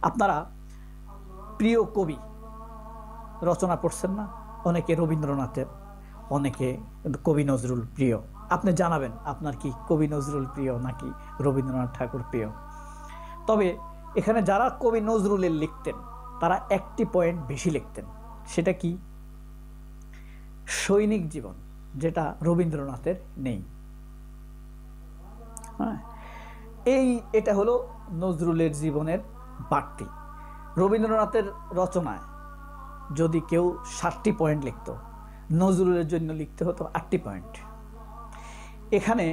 আপনারা প্রিয় কবি রচনা পড়ছেন না? অনেকে রবীন্দ্রনাথের, অনেকে কবি নজরুল প্রিয়। আপনি জানাবেন আপনার কি কবি নজরুল প্রিয় নাকি রবীন্দ্রনাথ ঠাকুর প্রিয়। তবে এখানে যারা কবি নজরুলের লিখতেন তারা একটি পয়েন্ট বেশি লিখতেন, সেটা কি? সৈনিক জীবন, যেটা রবীন্দ্রনাথের নেই। হ্যাঁ, এটা হলো নজরুলের জীবনের বাড়তি। রবীন্দ্রনাথের রচনায় যদি কেউ 7টি পয়েন্ট লিখত, নজরুলের জন্য লিখতে হতো 8টি পয়েন্ট। এখানে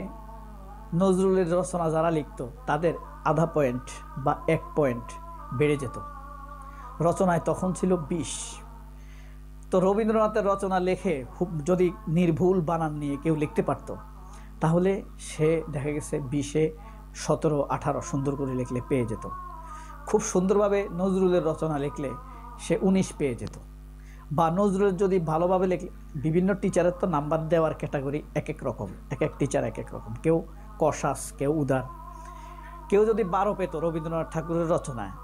নজরুলের রচনা যারা লিখত তাদের আধা পয়েন্ট বা 1 পয়েন্ট বেড়ে যেত। রচনায় তখন ছিল 20। তো রবীন্দ্রনাথের রচনা লেখে যদি নির্ভুল বানান নিয়ে কেউ লিখতে পারত, তাহলে সে দেখা গেছে 20-এ 17, 18 সুন্দর করে লিখলে পেয়ে যেত। খুব সুন্দরভাবে নজরুলের রচনা লিখলে সে 19 পেয়ে যেত। বা নজরুলের যদি ভালোভাবে লিখলে, বিভিন্ন টিচারের তো নাম্বার দেওয়ার ক্যাটাগরি এক এক রকম, এক এক টিচার এক এক রকম, কেউ কষাস, কেউ উদার। কেউ যদি 12 পেত রবীন্দ্রনাথ ঠাকুরের রচনায়,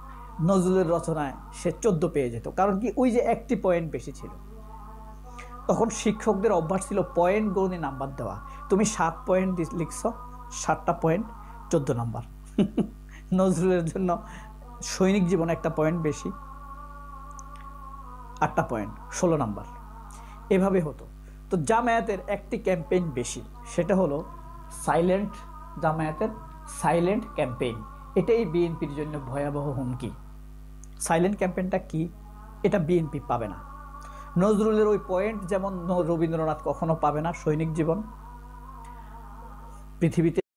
নজরুলের রচনায় সে 14 পেয়ে যেত। কারণ কি? ওই যে 1টি পয়েন্ট বেশি ছিল। তখন শিক্ষকদের অভ্যাস ছিল পয়েন্ট গণে নাম্বার দেওয়া। তুমি 7 পয়েন্ট লিখছ, 7টা পয়েন্ট 14 নাম্বার। নজরুলের জন্য সৈনিক জীবন 1টা পয়েন্ট বেশি, 8টা পয়েন্ট 16 নাম্বার, এভাবে হতো। তো জামায়াতের একটি ক্যাম্পেইন বেশি, সেটা হলো সাইলেন্ট, জামায়াতের সাইলেন্ট ক্যাম্পেইন। এটাই বিএনপির জন্য ভয়াবহ হুমকি। সাইলেন্ট ক্যাম্পেইনটা কি? এটা বিএনপি পাবে না। নজরুলের ওই পয়েন্ট যেমন রবীন্দ্রনাথ কখনো পাবে না। সৈনিক জীবন পৃথিবীতে